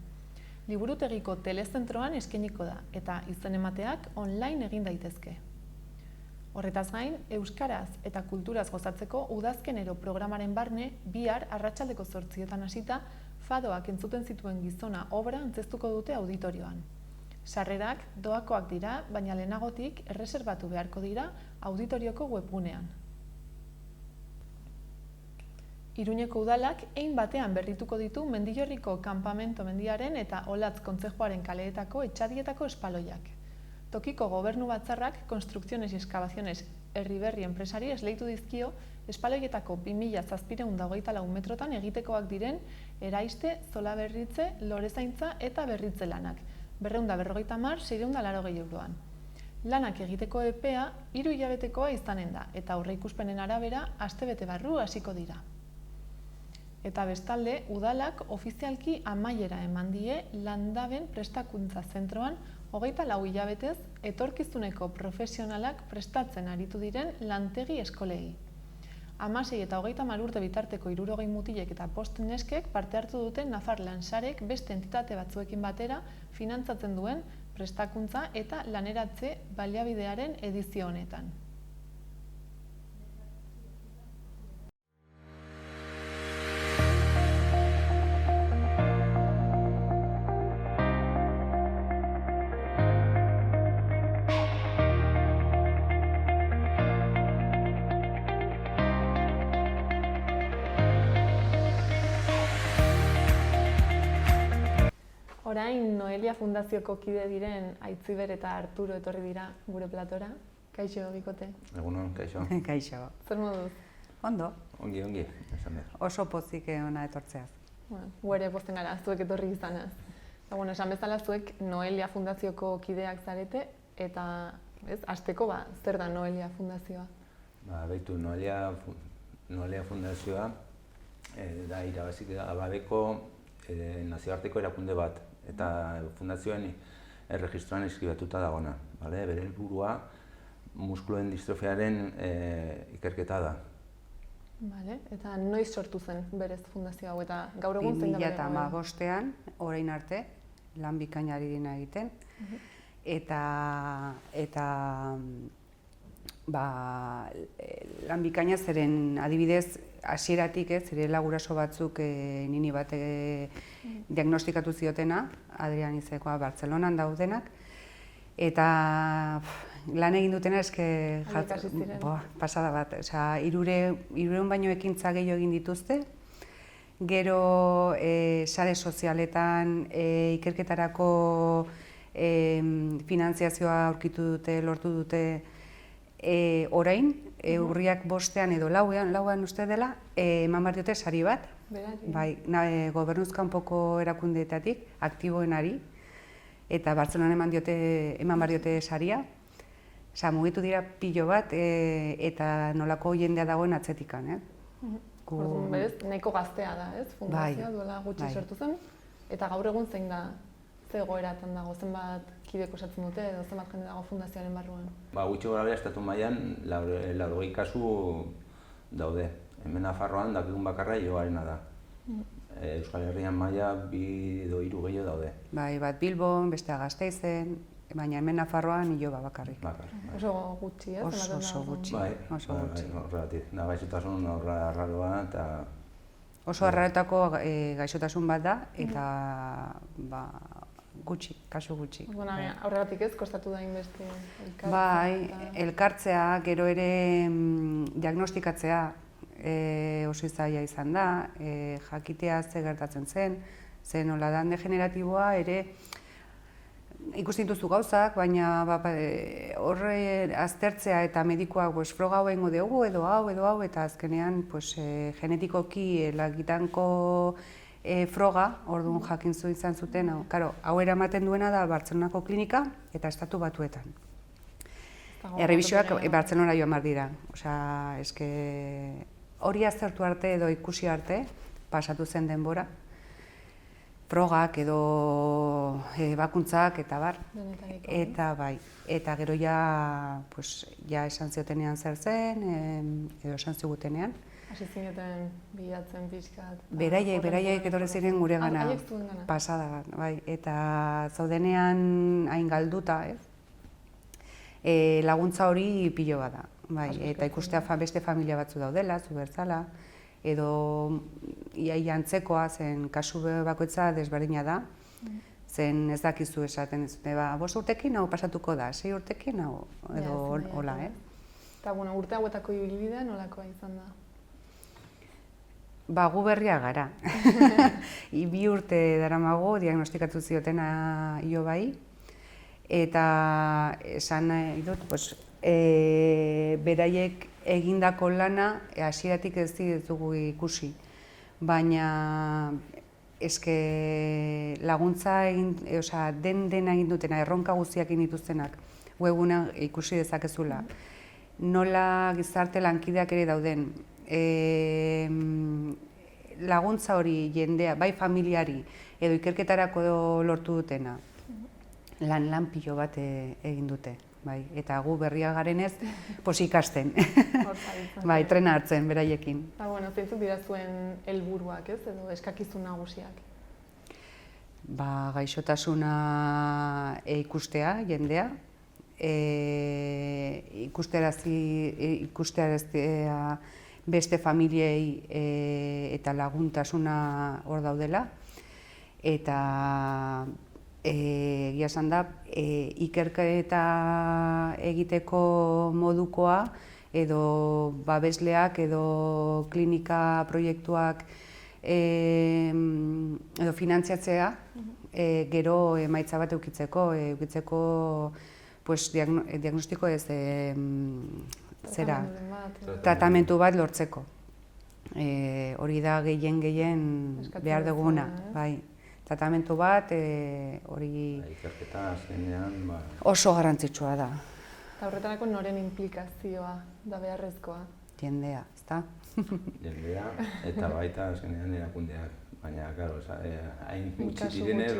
Liburutegiko telezentroan eskainiko da eta izen emateak online egin daitezke. Horretaz gain, euskaraz eta kulturaz gozatzeko udazkenero programaren barne bihar arratsaldeko 8etan hasita fadoak entzuten zituen gizona obra antzeztuko dute auditorioan. Sarrerak doakoak dira, baina lehenagotik erreserbatu beharko dira auditorioko webgunean. Iruñeko udalak hein batean berrituko ditu Mendillorriko kanpamento mendiaren eta Olatz kontzejuaren kaleetako etxadietako espaloiak. Tokiko gobernu batzarrak Construcciones y Excavaciones Herriberri enpresari esleitu dizkio espaloietako 2724 metrotan egitekoak diren eraiste, zolaberritze, lorezaintza eta berritze lanak. 250.680 euroan. Lanak egiteko epea 3 hilabetekoa izanen da eta aurreikuspenen arabera astebete barru hasiko dira. Eta bestalde, udalak ofizialki amaiera eman die Landaben prestakuntza zentroan 24 hilabetez etorkizuneko profesionalak prestatzen aritu diren lantegi eskolei. 16 eta 30 urte bitarteko 60 mutilek eta 5 neskek parte hartu duten Nafar Lansarek beste entitate batzuekin batera finantzatzen duen prestakuntza eta laneratze baliabidearen edizio honetan. Orain Noelia Fundazioko kide diren Aitziber eta Arturo etorri dira gure platora. Kaixo, bikote. Egunon, kaixo. Kaixo. Zer moduz? Ondo. Ongi, esan behar. Oso pozik ona etortzeaz. Gu ere pozten gara, zuek etorri izanaz. Eta, esan bezala zuek Noelia Fundazioko kideak zarete, eta hasteko zer da Noelia Fundazioa? Baitu, Noelia Fundazioa da irabazik Abadeko nazioarteko erakunde bat. Eta fundazioen erregistroan eskribatuta dagona. Bere helburua muskuloen distrofiaren ikerketa da. Eta noiz sortu zen berez fundazio hau eta gaur egun zein da bere egoera? 2015, orain arte, lan bikainari dina egiten. Eta lan bikaina zeren adibidez hasieratik zirela guraso batzuk nini bat diagnostikatu ziotena, Adrian izekoa Bartzelonan daudenak, Eta lan egin dutena eske Haiek hasi ziren. pasada bat. Osea, 300 baino ekintza gehiago egin dituzte. Gero sare sozialetan ikerketarako finantziazioa aurkitu dute, lortu dute orain, urriak 5ean edo 4ean uste dela, eman behar diote sari bat. Berari. Bai, gobernuz kanpoko erakundeetatik, aktiboenari, eta Bartzelonan eman behar diote saria. Osea, mugitu dira pilo bat eta nolako jendea dagoen atzetikan, Orduan, berez, nahiko gaztea da, ez? Fundazioa duela gutxi sortu zen. Eta gaur egun zein da, ze egoeratan dago, zenbat kideko osatzen dute edo zenbat jende dago fundazioaren barruan? Gutxi gorabehera estatu mailan 80 kasu daude. Hemen Nafarroan dakikun bakarra Joarena da. Euskal Herrian maila 2 edo 3 gehiago daude. Bai, bat Bilbon, bestea Gasteizen, baina hemen Nafarroan Iloba bakarrik. Oso gutxi, ez? Oso gutxi. Oso gutxi. Horregatik, da gaixotasun arraroa eta... Oso arraroetako gaixotasun bat da, eta gutxi, kasu gutxi. Horregatik ez, kostatu da inbeste elkartzea? Bai, elkartzea, gero ere diagnostikatzea oso zaila izan da, jakitea ze gertatzen zen, ze nola dan degeneratiboa ere ikusten dituzu gauzak, baina horre aztertzea eta medikuak froga hau egingo dugu edo hau, eta azkenean genetikoki lagitanko froga, orduan jakintzu izan zuten, hau eramaten duena da Bartzelonako klinika eta Estatu Batuetan. Errebisioak Bartzelona joan behar dira, osea, eske hori aztertu arte edo ikusi arte, pasatu zen denbora, frogak edo bakuntzak eta bar, eta bai, eta gero ja esan ziotenean zer zen, edo esan zigutenean. Hasi zineten bilatzen pixkat. Beraiek etorri ziren guregana, haiek zuengana. pasada bat, bai, eta zaudenean hain galduta, laguntza hori pilo bat da, bai, eta ikustea beste familia batzu daudela, zu bertzala, edo iaia antzekoa, zen kasu bakoitza desberdina da, zen ez dakizu esaten ez dute, 5 urtekin hau pasatuko da, 6 urtekin hau, edo hola, Eta, urte hauetako ibilbidea nolakoa izan da? Gu berria gara. 2 urte daramago diagnostikatu ziotena Ilobai, eta esan nahi dut, beraiek egindako lana hasieratik ez ditugu ikusi, baina eske laguntza dena egin dutena, erronka guztiak egin dituztenak, webunean ikusi dezakezula. Nola gizarte lankideak ere dauden, laguntza hori jendea, bai familiari edo ikerketarako lortu dutena, lan pilo bat egin dute. Bai, eta gu berria garenez, ikasten, bai, trena hartzen beraiekin. Eta, zeintzuk dira zuen helburuak, ez, edo eskakizun nagusiak? Gaixotasuna ikustea, jendea, ikustearaztea beste familiei eta laguntasuna hor daudela, eta egia esan da, ikerketa egiteko modukoa edo babesleak edo klinika proiektuak edo finantziatzea gero emaitza bat eukitzeko diagnostiko ez tratamentu bat lortzeko. Hori da gehien behar duguna. Tratamentu bat, hori oso garrantzitsua da. Eta horretarako noren implikazioa da beharrezkoa? Jendea, ezta? Jendea, eta baita azkenean erakundeak. Baina, karo, hain gutxi direnez,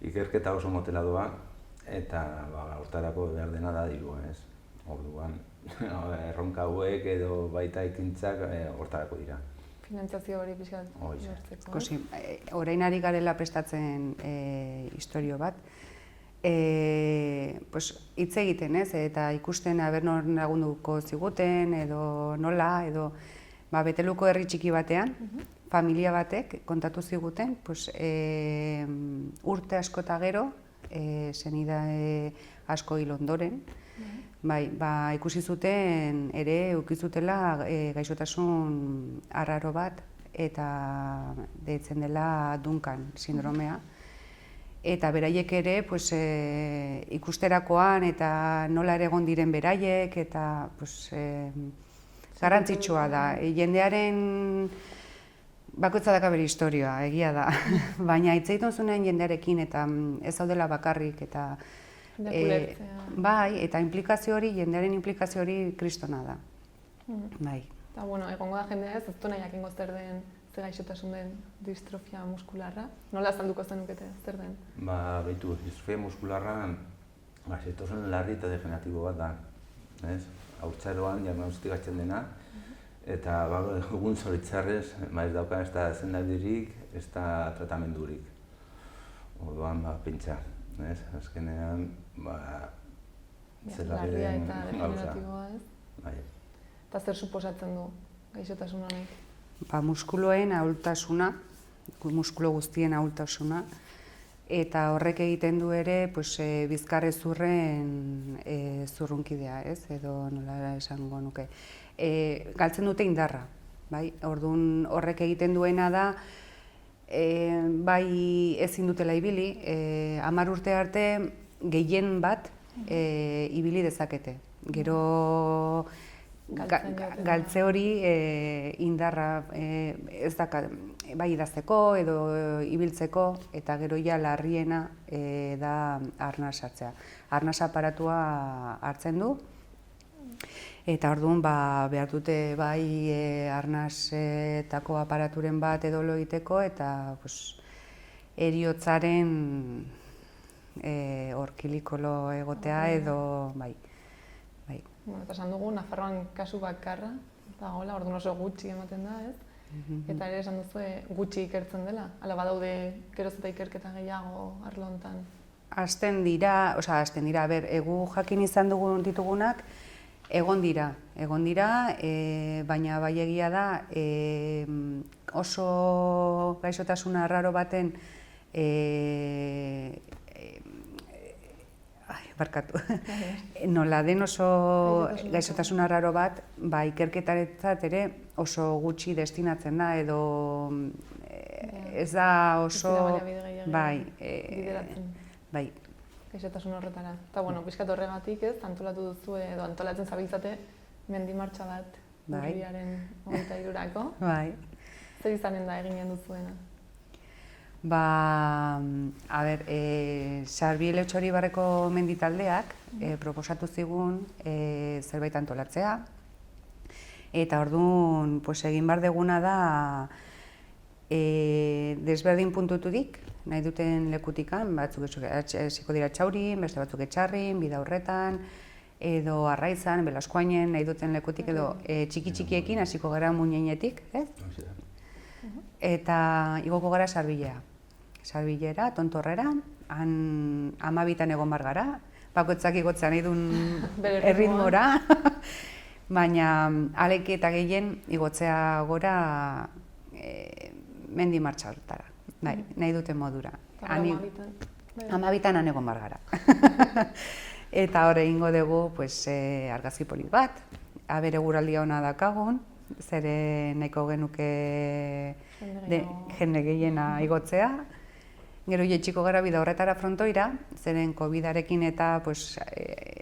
ikerketa oso motela doa, eta horretarako behar dena da dirua, ez? Orduan, erronka hauek edo baita ekintzak horretarako dira. Finantziazio hori pixkat lortzeko. Orain ari garela prestatzen istorio bat. Hitz egiten, eta ikusten nor lagunduko ziguten, edo nola, edo Beteluko herri txiki batean, familia batek kontatu ziguten, urte asko eta gero, senide asko hil ondoren. Bai, ikusi zuten ere ukizutela gaixotasun arraro bat eta deitzen dela Duncan sindromea. Eta beraiek ere ikusterakoan eta nola ere egon diren beraiek eta garrantzitsua da. Jendearen bakoitza daka bere historia, egia da. Baina hitz egiten zuenean jendearekin eta ez daudela bakarrik eta bai, eta implikazio hori, jendearen implikazio hori kristona da. Bai. Eta, egongo da jendea ez du nahi jakingo zer den, ze gaixotasun den distrofia muskularra. Nola azalduko zenukete zer den? Beitu, distrofia muskularra gaixotasun larri eta degeneratibo bat da. Haurtzaroan diagnostikatzen dena, eta egun zoritzarrez, ez dauka ez da sendabiderik, ez da tratamendurik. Orduan, pentsa, azkenean, larria eta degeneratiboa, ez? Bai. Eta zer suposatzen du gaixotasun honek? Muskuloen ahultasuna, muskulo guztien ahultasuna, eta horrek egiten du ere bizkarrezurren zurrunkidea, ez? Edo nola esango nuke. Galtzen dute indarra, bai? Orduan horrek egiten duena da, bai ezin dutela ibili, 10 urte arte gehien bat ibili dezakete. Gero galtze hori indarra ez daka bai idazteko edo ibiltzeko eta gero ja larriena da arnas hartzea. Arnas aparatua hartzen du eta orduan behar dute bai arnasetako aparaturen bat edo lo egiteko eta heriotzaren kilikolo egotea edo bai. Eta esan dugu, Nafarroan kasu bakarra, dagoela, orduan oso gutxi ematen da, ez? Eta ere esan duzu gutxi ikertzen dela, ala badaude geroz eta ikerketa gehiago arlo hontan. Hasten dira, egu jakin izan ditugunak, egon dira, baina bai egia da oso gaixotasuna arraro baten nola den oso gaixotasun arraro bat, ikerketaretzat ere oso gutxi destinatzen da edo ez da oso bai. Gaixotasun horretara. Eta, pixkat horregatik ez, antolatu duzu edo antolatzen zabiltzate mendimartxa bat urriaren 23-rako. Bai. Zer izanen da eginen duzuena? Sarbiel Etxoribarreko menditaldeak proposatu zigun zerbait antolatzea. Eta orduan egin behar deguna da desberdin puntuturik, nahi duten lekutikan, batzuk hasiko dira Txaurin, beste batzuk Etxarrin, Bidaurretan, edo Arraizan, Belaskoainen, nahi duten lekutik edo txiki-txikiekin hasiko gara Muñeinetik, ez? Eta igoko gara Sarbilera, Tontorrera, han 12 egon bar gara, bakoitzak igotzea nahi duen erritmora, baina aleki eta gehien igotzea gora mendimartxa horretara, nahi duten modura. 12 han egon bar gara. Eta hor egingo dugu argazki polit bat, aber eguraldia ona dakagun, zere nahiko genuke jende gehiena igotzea. Gero jetxiko gara Bidaurretara frontoira, zeren COVID-arekin eta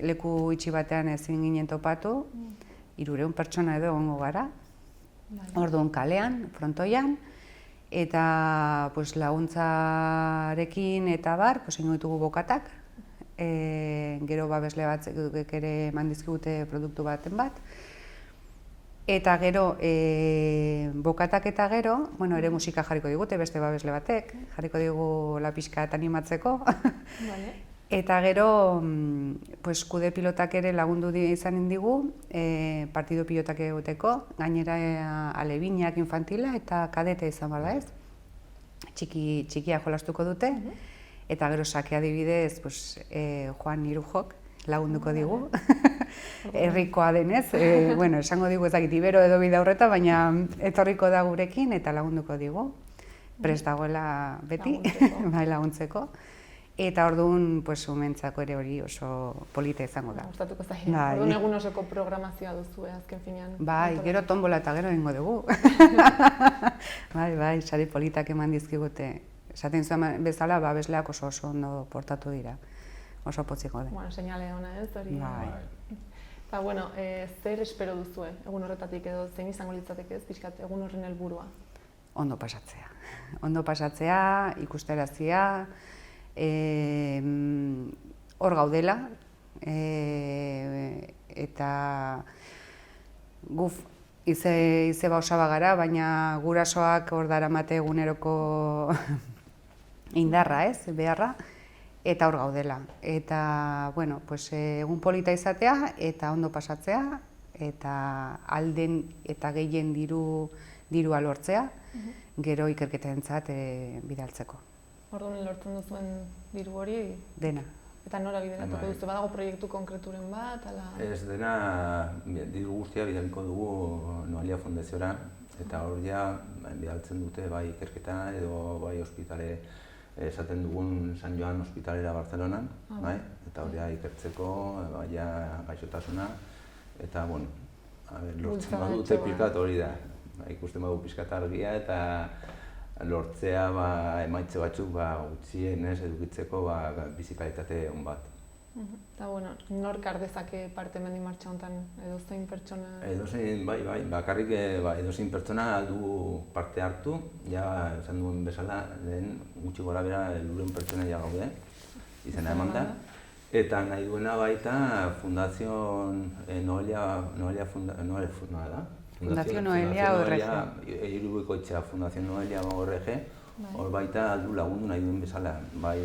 leku itxi batean ezin ginen topatu, 300 pertsona edo egongo gara. Orduan kalean, frontoian, eta laguntzarekin eta bar, egin ditugu bokatak. Gero babesle batzuk ere eman dizkigute produktu baten bat. Eta gero, bokatak eta gero, ere musika jarriko digute, beste babesle batek, jarriko digu la pixkat animatzeko. Eta gero, kude pilotak ere lagundu izanen digu, partido pilotak egoteko, gainera alebinak infantila eta kadete izan bada ez. Txikia jolastuko dute, eta gero sake adibidez Juan Irujok lagunduko digu. Herrikoa denez, esango digu ezakit Ibero edo Bidaurreta, baina etorriko da gurekin eta lagunduko digu. Prest dagoela beti, laguntzeko. Eta orduan, pues, umentzako ere hori oso polita izango da. Gustatuko zaie. Bai. Orduan egun osoko programazioa duzu, azken finean. Bai, gero tombola eta gero egingo dugu. Bai, sari politak eman dizkigute. Esaten zuen bezala, babesleak oso ondo portatu dira. Oso potziko da. Bueno, seinale ona ez, hori. Bai. Eta, bueno, zer espero duzue egun horretatik edo zein izango litzateke ez, pixkat, egun horren helburua? Ondo pasatzea. Ondo pasatzea, ikusterazia, hor gaudela, eta guf izeba osaba gara, baina gurasoak hor daramate eguneroko indarra, ez, beharra, eta hor gaudela. Eta, bueno, pues, egun polita izatea eta ondo pasatzea, eta alden eta gehien dirua lortzea, gero ikerketentzat bidaltzeko. Orduan lortzen duzuen diru hori? Dena. Eta nora bideratuko duzu? Badago proiektu konkreturen bat, ala? Ez dena, diru guztia bidaliko dugu Noelia Fundaziora, eta hor ja bidaltzen dute bai ikerketa edo bai ospitale, esaten dugun San Joan Hospitalera Barcelonan, bai? Eta hor ja ikertzeko, bai gaixotasuna, eta, bueno, lortzen badute pikat hori da. Ikusten badu pixkat argia eta lortzea emaitze batzuk gutxienez edukitzeko bizi-kalitate on bat. Eta, bueno, nork har dezake parte hemen martxa honetan, edozein pertsona? Edozein, bai, bakarrik edozein pertsona du parte hartu, ja esan duen bezala, lehen gutxi gora bera 100 pertsona ja gaude, izena eman da. Eta nahi duena baita Fundazio Noelia Fundazio Noelia ORG. Hirubikoitza Fundazio Noelia ORG, hor baita aldu lagundu nahi duen bezala. Bai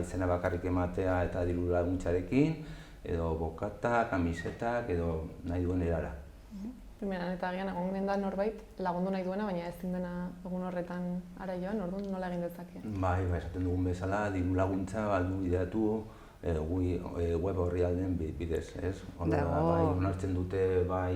izena bakarrik ematea eta diru laguntzarekin, edo bokata, kamisetak, edo nahi duen erara. Primeran eta agian egon da norbait lagundu nahi duena, baina ezin dena egun horretan ara joan, orduan nola egin dezake? Bai, esaten dugun bezala, diru laguntza aldu bideratu web orrialdeen bidez, ez? Bai, onartzen dute bai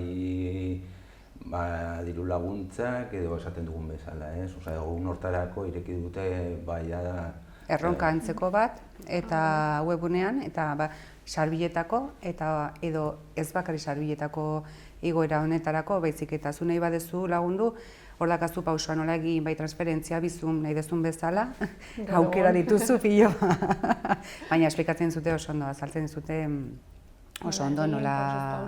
diru laguntzak edo esaten dugun bezala, ez? Egun hortarako ireki dute bai da... Erronka antzeko bat, eta webunean, eta sarbiletako, eta edo ez bakari sarbiletako igoera honetarako, baizik eta zu nahi badezu lagundu, hor dakazu pausua nola egin, bai transferentzia bizun nahi dezun bezala, aukera dituzu pilo. Baina esplikatzen zute oso ondo, azaltzen zute oso ondo nola,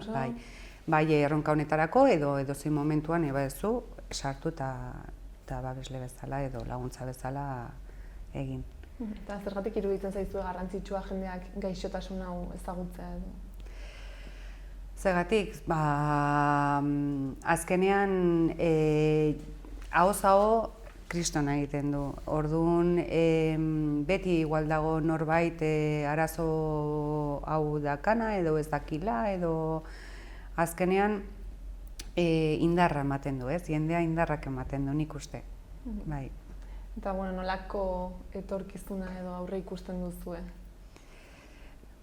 bai erronka honetarako edo zein momentuan nahi badezu sartu eta babesle bezala edo laguntza bezala egin. Eta zergatik iruditzen zaizue garrantzitsua jendeak gaixotasun hau ezagutzea edo? Zergatik, azkenean ahoz-aho kristona egiten du. Orduan, beti igual dago norbait arazo hau dakana edo ez dakila edo azkenean indarra ematen du, ez? Jendea indarrak ematen du, nik uste. Bai. Eta, bueno, nolako etorkizuna edo aurre ikusten duzue?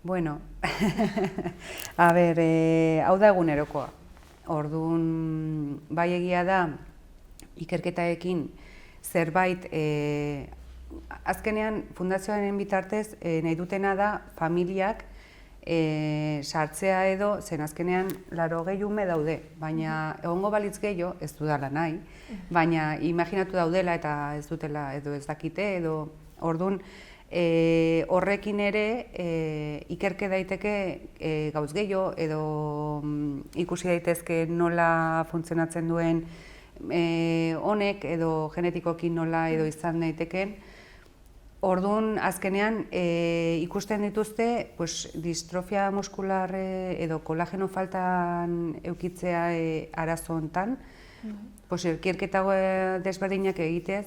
Bueno, a ber, hau da egunerokoa. Orduan, bai egia da, ikerketaekin zerbait, azkenean fundazioaren bitartez nahi dutena da familiak sartzea edo, zen azkenean 80 ume daude, baina egongo balitz gehiago, ez dudala nahi, baina imaginatu daudela eta ez dutela edo ez dakite edo, orduan, horrekin ere ikerke daiteke gauz gehiago edo ikusi daitezke nola funtzionatzen duen honek edo genetikoki nola edo izan daiteken. Orduan, azkenean ikusten dituzte distrofia muskular edo kolageno faltan eukitzea arazo hontan. Ikerketa desberdinak egitez,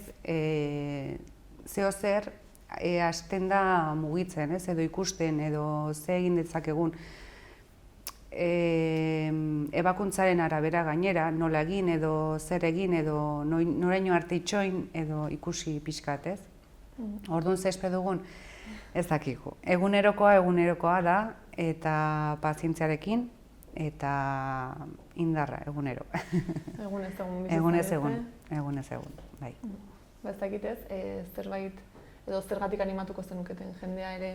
zeo zer hasten da mugitzen, edo ikusten, edo ze egin dezakegun. Ebakuntzaren arabera gainera, nola egin, edo zer egin, edo noraino arte itxoin, edo ikusi pixkat, ez? Orduan ze espero dugun, ez dakigu. Egunerokoa da, eta pazientziarekin, eta indarra, egunero. Egunez egun. Egunez egun, bai. Ez dakitez, zerbait edo zergatik animatuko zenuketen jendea ere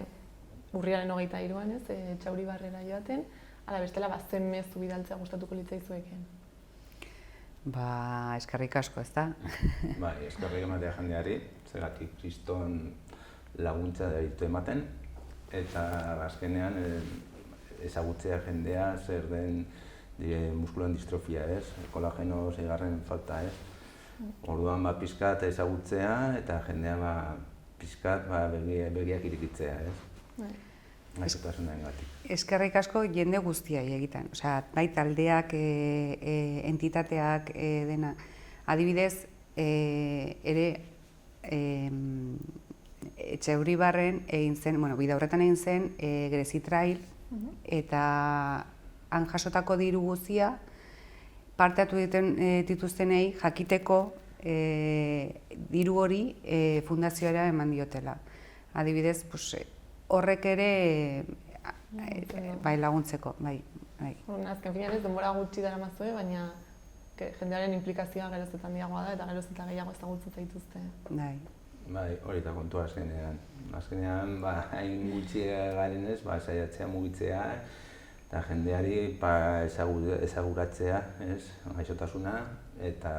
urriaren 23an, ez, Txauribarrera joaten, ala bestela zen mezu bidaltzea gustatuko litzaizueken. Eskerrik asko, ez da? Eskerrik ematea jendeari, zergatik kriston laguntza ditu ematen, eta azkenean ezagutzea jendea zer den muskuloen distrofia, ez? Kolageno 6. falta, ez? Orduan pizkat ezagutzea eta jendea pizkat begiak irikitzea, ez? Gaixotasunarengatik. Eskerrik asko jende guztiai egiten, bai taldeak, entitateak dena. Adibidez, ere Etxeuribarren egin zen, Bidaurretan egin zen Grezi Trail, eta han jasotako diru guztia parte hartu dituztenei jakiteko diru hori fundazioara eman diotela. Adibidez, horrek ere laguntzeko, bai. Azken finean ez denbora gutxi daramazue, baina jendearen implikazioa geroz eta handiagoa da eta geroz eta gehiago ezagutzen zaituzte. Bai, hori eta kontua azkenean. Azkenean, hain gutxi garen ez, saiatzea mugitzea, eta jendeari ezaguratzea, gaixotasuna, eta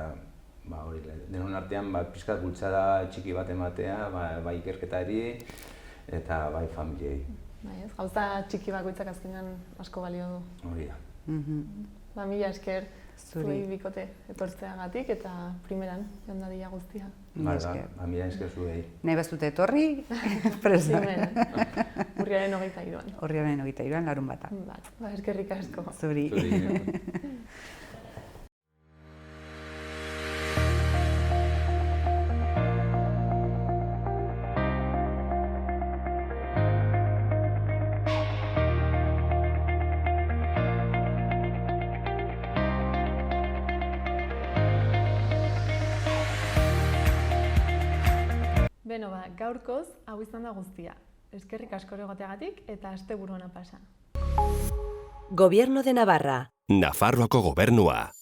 hori, denon artean pizkat bultzada txiki bat ematea, bai ikerketari, eta bai familiei. Gauza txiki bakoitzak azkenean asko balio du. Hori da. Mila esker zuei bikote etortzeagatik eta primeran joan dadila guztia. Mila esker zuei. Nahi bazute etorri, presa. Urriaren 23an. Urriaren 23an, larunbata. Eskerrik asko. Zuri. Beno, gaurkoz hau izan da guztia. Eskerrik asko egoteagatik eta asteburu ona pasa. Gobierno de Navarra. Nafarroako gobernua.